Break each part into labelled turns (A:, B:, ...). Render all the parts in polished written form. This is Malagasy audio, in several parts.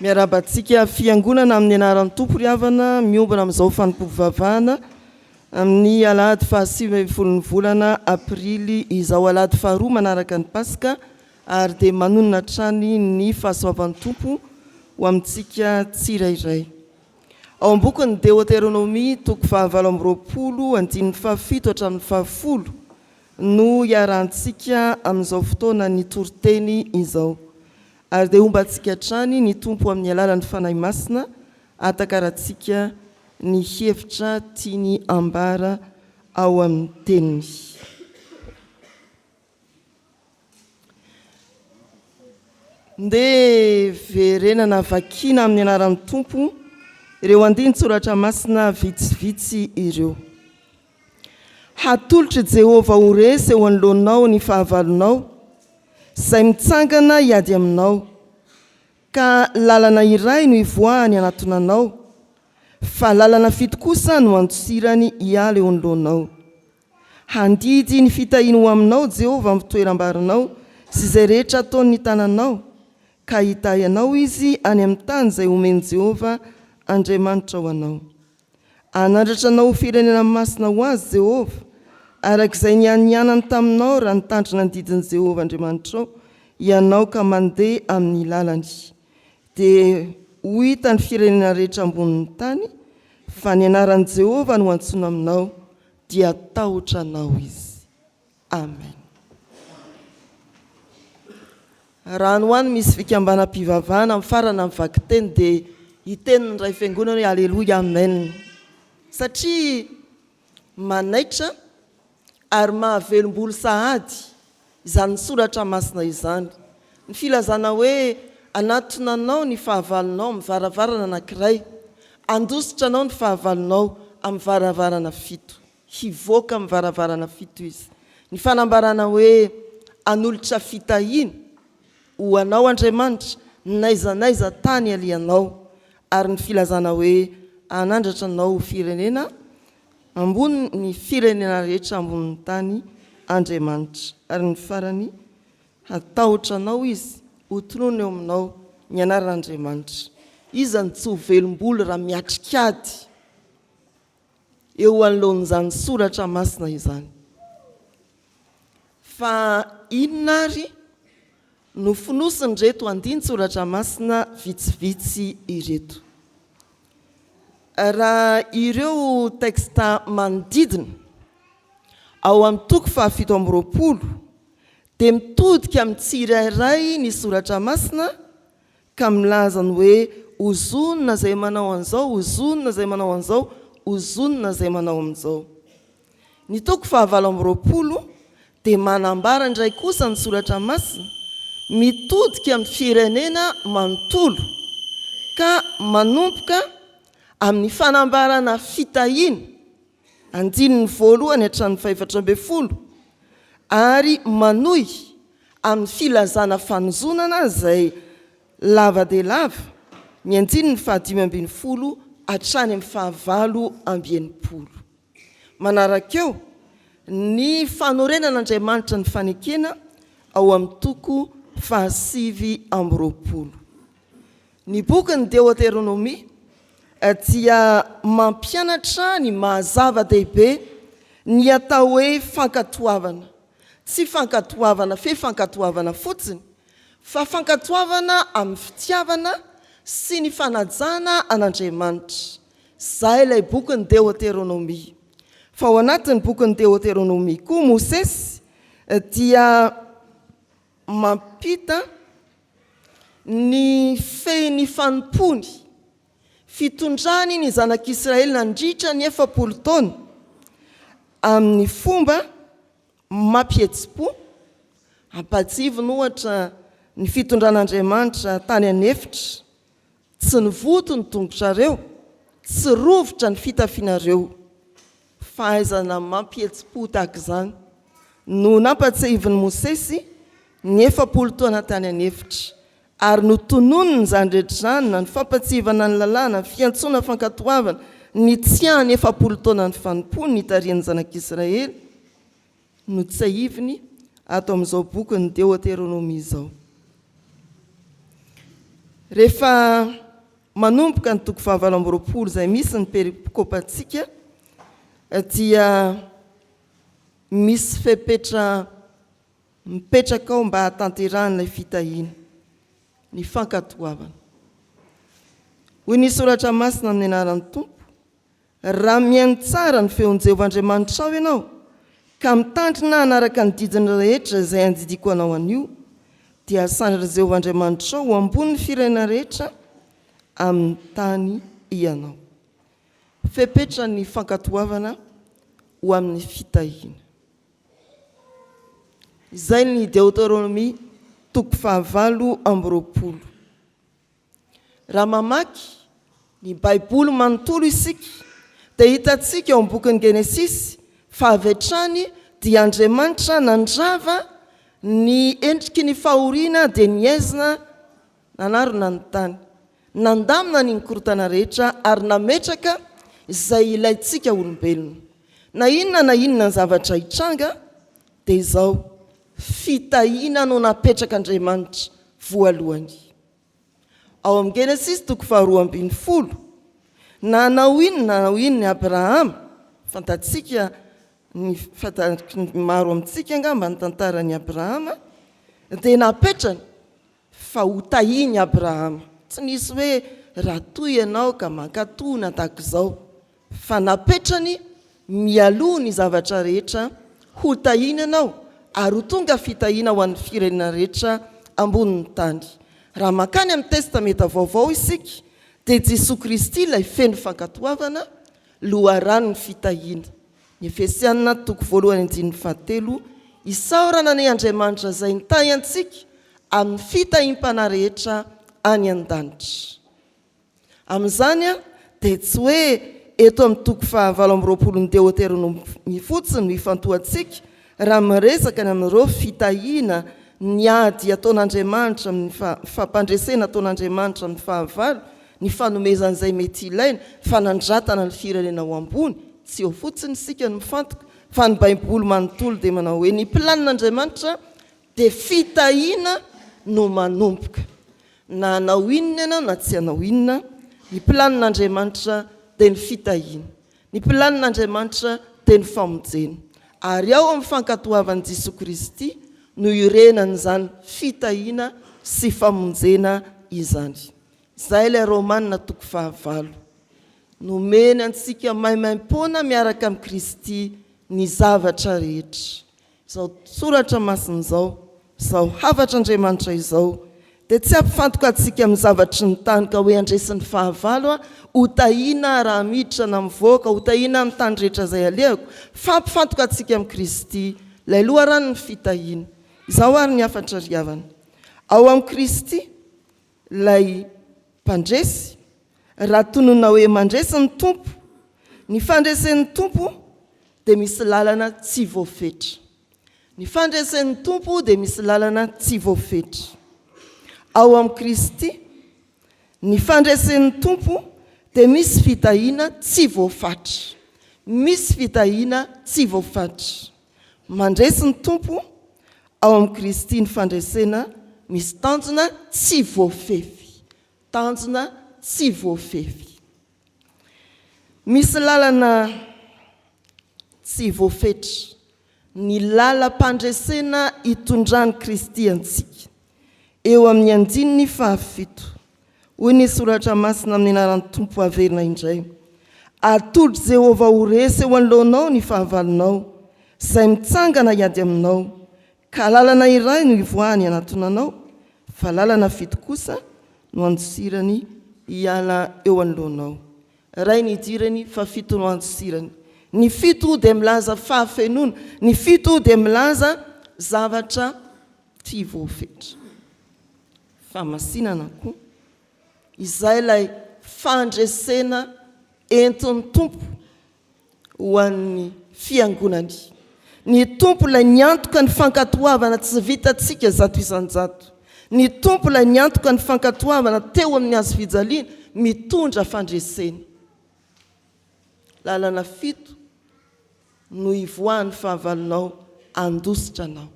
A: Miarabantsika fiangonana amin'ny anaran'ny Tompo ry havana miombana amin'izao fanompo-pivavahana amin'ny alahady 27 volana aprily izao alahady 2 manaraka ny Pasika ary dia manonona hatrany ny fahasoavan'ny Tompo ho amintsika tsirairay. Ao am-bokin'ny Deutéronomie 29:7 hatramin'ny 10 no iarantsika amin'izao fotoana ny toroteny izao. Ary dia ombantsika hatrany ny Tompo amin'ny alalan'ny fanahy masina atakaratsika ny hevitra tiany ambara ao amin'ny teniny. Nde verenana vakina amin'ny anaran'ny Tompo ireo andinin-tsoratra masina vitsivitsy ireo. Hatolotra Jehovah ho resy eo anoloanao ny fahavalonao, izay mitsangana hiady aminao, ka lalana iray no ivoahany anatonanao, fa lalana fito kosa no antosirany hiala eo anoloanao. Handidy ny fitahiana ho aminao Jehovah amin'ny toeram-barinao sy izay rehetra ataony tananao, ka hitahy anao izy any amin'ny tany izay omeny Jehovah Andriamanitra ho anao. Anandratra anao ho firenena masina ho azy Jehovah, arak'izay nianany taminao raha nitandrina ny didin'i Jehovah Andriamanitrao ianao ka mandeha amin'ny lalany. Dia ho hita ny firenena rehetra ambonin'ny tany, fa ny anaran'i Jehovah no antsoina aminao, dia tahotra anao izy. Amen. Raha ny hoany misy fikambanam-pivavahana amin'ny farana amin'ny vaky teny dia hitenin'ny ray fiangonana hoe Alleluia Amen. Satria manaitra ary mahavelom-bolo sahady izany soratra masina izany. Ny filazana hoe anatonanao ny fahavalonao amin'ny varavarana anankiray, andositra anao ny fahavalonao amin'ny varavarana 7. Hivoaka amin'ny varavarana 7 izy. Ny fanambarana hoe anolotra fitahiana ho anao Andriamanitra naizanaiza tany alianao, ary ny filazana hoe anandratra anao firenena ambony ny firenena rehetra ambonin'ny tany Andriamanitra, ary ny farany hatahotra anao izy, hotonony eo aminao ny anaran'Andriamanitra. Izany tsy ho velom-bolo raha miatrikady eo anoloan'izany soratra masina izany. Fa inona ary no fonosiny reto andinin-tsoratra masina vitsivitsy ireto? Raha ireo teksta manodidina ao amin'ny toko 7:20 dia mitodika amin'ny tsirairay ny soratra masina ka milazany hoe ozonina izay manao an'izao, ozonina izay manao an'izao, ozonina izay manao amin'izao. Ny toko 9:20 dia manambara indray kosa ny soratra masina mitodika amin'ny firenena manontolo ka manompoka amin'ny fanambarana fitahiana 1:1 hatramin'ny 4:10 ary manohy amin'ny filazana fanozonana izay lava dia lava ny 5:15 hatrany amin'ny 9:20. Manarak'eo ny fanorenan'Andriamanitra ny fanekena ao amin'ny toko 7:20. Ny bokin'ny Deutéronomie dia mampianatra ny mahazava-dehibe ny atao hoe fankatoavana. Tsy fankatoavana fe fankatoavana fotsiny, fa fankatoavana amin'ny fitiavana sy ny fanajana an'Andriamanitra. Izay ilay bokin'ny Deutéronomie. Fa ao anatin'ny bokin'ny Deutéronomie koa Mosesy dia mampita ny fehiny fanompony fitondrany ny zanak'Israely nandritra ny 40 taona amin'ny fomba mampihetsi-po, ampatsiviny ohatra ny fitondran'Andriamanitra tany anefitra, tsy nivoto ny tongotrareo, tsy rovotra ny fitafianareo. Fahaizana mampihetsi-po tahaka izany no nampatsiviny Mosesy ny 40 taona tany anefitra, ary no tononony izany rehetra izany na ny fampatsivana ny lalàna, ny fiantsoana fankatoavana, ny tsiany 40 taona ny fanompony ny tarian'ny zanak'Israely no tsahiviny ato amin'izao boky ny Deutéronomie izao. rehefa manomboka ny toko fahavalo amby roapolo izay misy ny perikôpantsika dia misy fepetra mipetraka ao mba hahatanteran'ilay fitahiana ny fankatoavana. Hoy ny soratra masina amin'ny anaran'ny Tompo, raha mihaino tsara ny feon'i Jehovahandriamanitra ao ianao ka mitandrina hanaraka ny didiny rehetra izay andidiko anao anio, dia sandry Jehovahandriamanitra ao ambony firenena rehetra amin'ny tany ianao. Fepetra ny fankatoavana ho amin'ny fitahiana. Izay ny Deutéronomie toko fahavalo amby roapolo. Raha mamaky ny Baiboly manontolo isika dia hitantsika ao amin'ny bokin'ny Genesis fa avy hatrany dia Andriamanitra nandrava ny endriky ny fahoriana dia niaizina nanarona ny tany, nandamina ny korotana rehetra ary nametraka izay ilayntsika olombelona. Na inona ny zavatra hitranga dia izao fitahiana no napetraka Andriamanitra voalohany. Ao amin'ny Genesis toko faharoa ambin'ny folo, nanao inona Abraham, fantatsika ny maro amintsika angamba ny tantaran'ny Abraham, dia napetrany fa ho tahiny Abraham. Tsy nisy hoe raha toy ianao ka mankatona tahaka izao, fa napetrany mialoha ny zavatra rehetra ho tahiny ianao ary ho tonga fitahiana ho an'ny firenena rehetra ambonin'ny tany. Raha makany amin'ny testamenta vaovao isika dia Jesosy Kristy ilay feno fankatoavana loharan'ny fitahiana. Ny Efesianina toko voalohany andininy fahatelo, isaorana ny Andriamanitra izay nitahy antsika amin'ny fitahim-pana rehetra any an-danitra. Amin'izany dia tsy hoe eto amin'ny toko fahavalo amby roapolo ny Deutéronomie fotsiny no ifantohantsika raha miresaka ny amin'ireo fitahiana ny ady ataon'Andriamanitra amin'ny fampandresena ataon'Andriamanitra amin'ny fahavalo, ny fanomezan'izay mety ilaina, fanandratana ny firenena ao ambony. Tsy eo fotsiny sika ny mifantoka fa ny Baiboly manontolo dia manao hoe ny planin'Andriamanitra dia fitahiana no manomboka. Na hanao inona ianao na tsy hanao inona, ny planin'Andriamanitra dia ny fitahiana. Ny planin'Andriamanitra dia ny famonjena. Ary ao amin'ny fankatoavan'i Jesosy Kristy no irenan'izany fitahiana sy famonjena izany. Izay ilay Romanina toko fahavalo. Nomeny antsika maimaim-poana miaraka amin'ny Kristy ny zavatra rehetra. Izao soratra masina izao, izao havatr'Andriamanitra izao, dia tsy ampifantoka antsika amin'ny zavatry ny tany ka hoe andresin'ny fahavalo ho tahiana raha miditra na mivoaka, ho tahiana amin'ny tany rehetra izay alehako, fa ampifantoka antsika amin'ny Kristy ilay loharan'ny fitahiana. Izao ary ny afatra riavana. Ao amin'ny Kristy ilay mpandresy, raha tonona hoe mandresy ny Tompo, ny fandresen'ny Tompo dia misy lalana tsy voafetra. Ny fandresen'ny Tompo dia misy lalana tsy voafetra. Ao amin'ny Kristy, ny fandresen'ny Tompo dia misy fitahiana tsy voafatra. Misy fitahiana tsy voafatra. Mandresy ny Tompo, ao amin'ny Kristy ny fandresena misy tanjona tsy voafefy. Tanjona tsy voafefy. Misy lalana tsy voafetra. Ny lalam-pandresena hitondrany Kristy antsika. Eo amin'ny andininy fahafito. Hoy ny soratra masina amin'ny anaran'ny Tompo averina indray. Atolotry Jehovah ho resy eo anoloanao ny fahavalonao, izay mitsangana hiady aminao, ka lalana iray no ivoahany anatonanao, fa lalana fito kosa no andosirany hiala eo anoloanao. Ray ny idirany fa fito no andosirany. Ny fito dia milaza fahafenoana, ny fito dia milaza zavatra tsy voafetra. Famasinana koa, izay ilay fandresena enton'ny Tompo ho an'ny fiangonany. Ny Tompo ilay niantoka ny fankatoavana tsy vitantsika zato isan-jato. Ny Tompo ilay niantoka ny fankatoavana teo amin'ny hazo fijaliana mitondra fandresena. Lalana fito no ivoahan'ny fahavalonao andositra anao.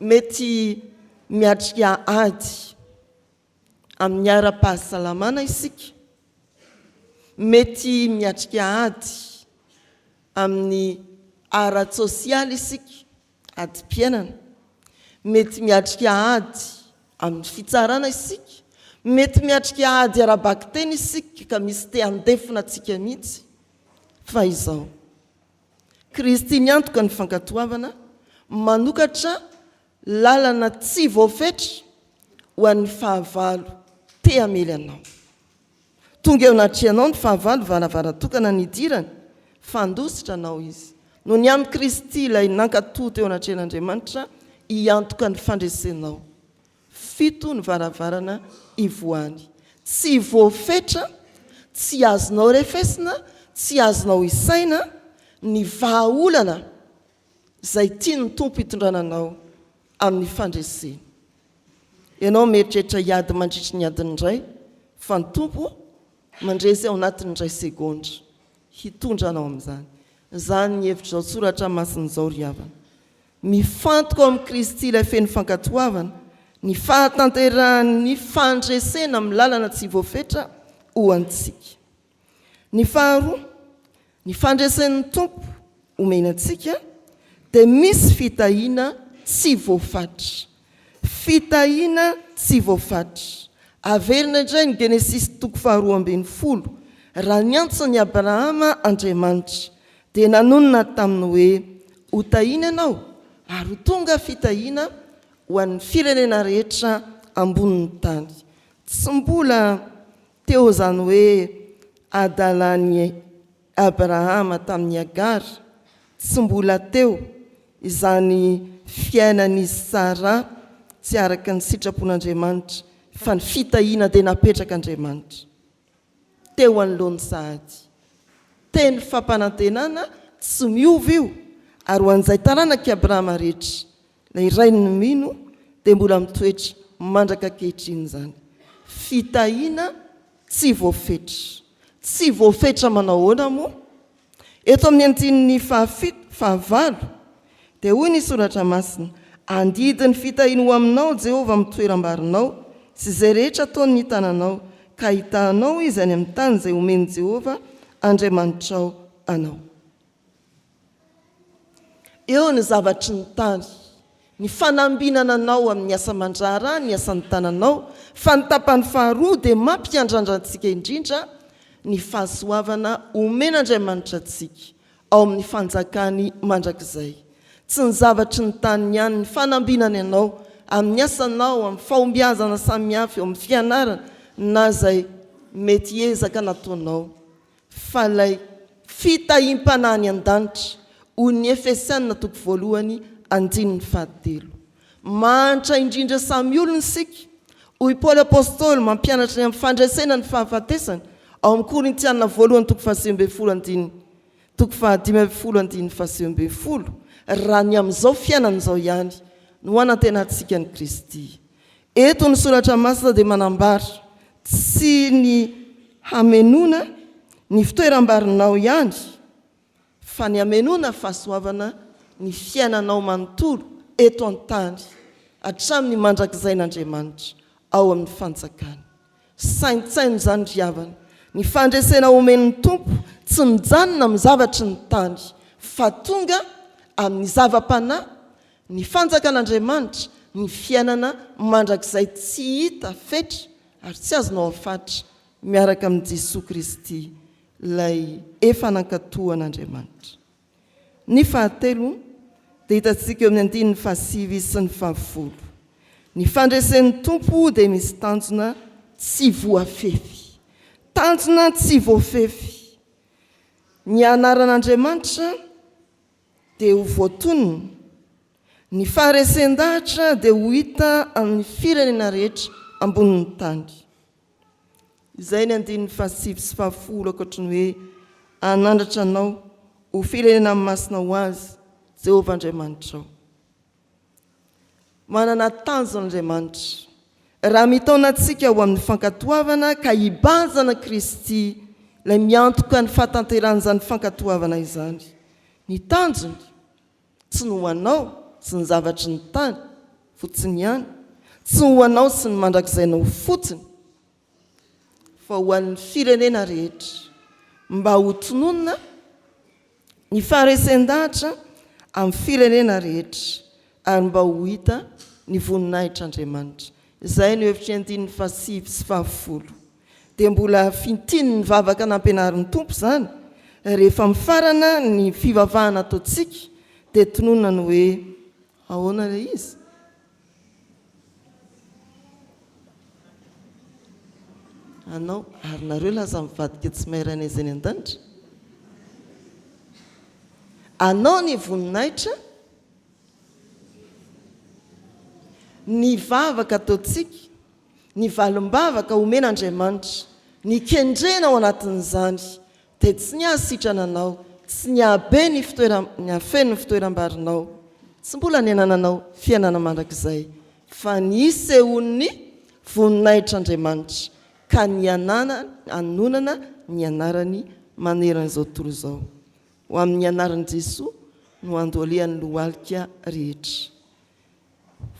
A: Mety miatrika ady amin'ny ara-pahasalamana isika, mety miatrika ady amin'ny ara-tsosialy isika, ady-piainana, mety miatrika ady amin'ny fitsarana isika, mety miatrika ady ara-bakteny isika ka misy te handefina atsika mihitsy. Fa izao Kristy miantoka ny fankatoavana, manokatra lalana tsy voafetra ho an'ny fahavalo te hamely anao. Tonga eo anatrianao ny fahavalo varavaran-tokana ny idirany, fandositra anao izy. No ny amin'ny Kristy ilay nankatoto eo anatrehan'Andriamanitra hiantoka ny fandresenao. 7 ny varavarana ivoany. Tsy voafetra, tsy azonao refesina, tsy azonao isaina ny vahaolana izay tia ny tompo hitondrananao amin'ny fandresena. Ianao mieritreritra hiady mandritry ny adiny iray, fa ny tompo mandresy ao anatin'ny 2 segondra hitondra anao amin'izany. Izany ny hevitra izao soratra masin'izao ry havana. Mifantoka ao amin'ny Kristy ilay feno fankatoavana, ny fahatanterahany fandresena amin'ny lalana tsy voafetra ho antsika. Ny faharoa, ny fandresen'ny tompo omena antsika dia misy fitahiana tsy voafatra. Fitahiana tsy voafatra. Averina indray ny Genesisy 2:12. Raha niantson'i Abrahama Andriamanitra dia nanonona taminy hoe ho tahina ianao ary tonga fitahiana ho an'ny firenena rehetra ambonin'ny tany. Tsy mbola teo izany hoe adalany Abrahama tamin'ny Agara, tsy mbola teo izany fiainan'izy Sara tsy araka ny sitrapon'Andriamanitra, fa ny fitahiana dia napetraka Andriamanitra teo anoloany sahady. Teny fampanantenana tsy miova io, ary ho an'izay taranaka Abrahama rehetra ilay iray ny mino dia mbola mitoetra mandraka ankehitriny izany. Fitahiana tsy voafetra. Tsy voafetra manao ahoana moa? Eto amin'ny andinin'ny 7:5 dia hoy ny soratra masina: andidy ny fitahiana ho aminao Jehovah amin'ny toeram-barinao sy izay rehetra ataony ny tananao, ka hitanao izy any amin'ny tany izay omeny Jehovah Andriamanitrao anao. Eo ny zavatry ny tany, ny fanambinana anao amin'ny asa mandrara, ny asan'ny tananao, fa ny tapany faharoa dia mampiandrandrantsika indrindra ny fahasoavana omen'Andriamanitra antsika ao amin'ny fanjakany mandrakizay. Tsy ny zavatry ny tany ihany ny fanambinana ianao amin'ny asanao, amin'ny fahombiazana samihafa eo amin'ny fianarana na izay mety ezaka nataonao, fa ilay fitahiam-panahy an-danitra hoy ny Efesianina 2:7. Manitra indrindra samy olona isika, hoy Paoly apôstôly mampianatra ny amin'ny fandresena ny fahafatesana ao amin'ny Korintianina 1:15-17. Raha ny amin'izao fiainan'izao ihany no anantenantsika ny Kristy. Eto ny soratra masina dia manambara tsy ny hamenona ny fitoeram-barinao ihany, fa ny hamenona fahasoavana ny fiainanao manontolo eto an-tany hatramin'ny mandrakizain'Andriamanitra ao amin'ny fanjakany. Saintsainy izany ry havana, ny fandresena omen'ny tompo tsy mijanona amin'ny zavatry ny tany, fa tonga amin'ny zava-panahy, ny fanjakan'Andriamanitra, ny fiainana mandrakizay tsy hita fetra ary tsy azonao afatra miaraka amin'ny Jesosy Kristy ilay efa nankatohan'Andriamanitra. Ny fahatelo dia hitantsika eo amin'ny andininy 7 sy ny 10. Ny fandresen'ny tompo dia misy tanjona tsy voafefy. Tanjona tsy voafefy. Ny anaran'Andriamanitra dia ho voatonona. Ny faharesen-dahatra dia ho hita amin'ny firenena rehetra ambonin'ny tany. Izay ny andininy 7 sy 10 ankoatra ny hoe anandratra anao ho firenena masina ho azy Jehovah Andriamanitrao. Manana tanjona Andriamanitra raha mitaona antsika ho amin'ny fankatoavana ka hibazana Kristy ilay miantoka ny fahatanteran'izany fankatoavana izany. Ny tanjony tsy ny ho anao, tsy ny zavatry ny tany fotsiny ihany, tsy ho anao sy ny mandrakizainao fotsiny fa ho an'ny firenena rehetra mba ho tononona ny faharesen-dahatra amin'ny firenena rehetra ary mba ho hita ny voninahitr'Andriamanitra. Izay no hevitry andininy fahasivy sy fahafolo. Dia mbola fintiny ny vavaka nampianarin'ny tompo zany rehefa mifarana ny fivavahana ataontsika dia tononana ny hoe ahoana ilay izy. Anao ary nareo laza mivadika tsy mahairana izay ny an-danitra. Anao ny voninahitra, ny vavaka ataontsika, ny valim-bavaka omen'Andriamanitra, ny kendrena ao anatin'izany dia tsy ny ahasitrana anao, tsy ny ahabe ny afeno ny fitoeram-barinao, tsy mbola ny anananao fiainana mandrakizay, fa ny isehon'ny voninahitr'Andriamanitra ka ny anonana ny anarany maneran'izao tontolo izao. Ho amin'ny anaran'i Jesoa no andoalehan'ny lohalika rehetra.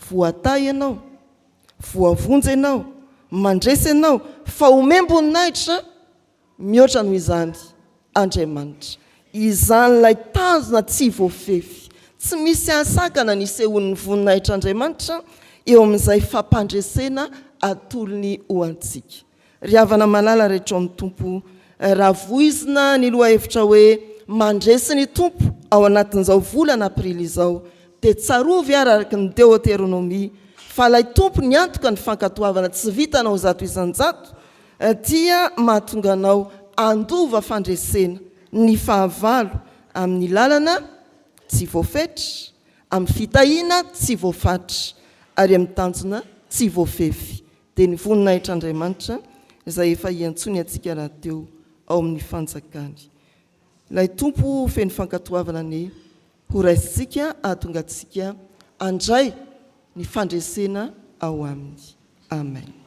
A: Voatay ianao, voavonjy ianao, mandresy ianao, fa omem-boninahitra mihoatra noho izany Andriamanitra. Izan'ilay tanjona tsy voafefy, tsy misy ahasakana ny isehon'ny voninahitr'Andriamanitra eo amin'izay fampandresena atolony ho antsika. Ry havana malala rehetra amin'ny tompo, raha voizina ny loha hevitra hoe mandresy ny tompo ao anatin'izao volana aprily izao dia tsarovy araka ny Deutéronomie fa ilay tompo ny antoka ny fankatoavana tsy vitanao zato isan-jato dia mahatonga anao andova fandresena ny fahavalo amin'ny lalana tsy voafetra, amin'ny fitahiana tsy voafatra ary amin'ny tanjona tsy voafefy. Dia ny voninahitr'Andriamanitra izay efa hiantsony antsika raha teo ao amin'ny fanjakany. Ilay tompo feno fankatoavana ny ho raisitsika ahatonga antsika andray ny fandresena ao aminy. Amen.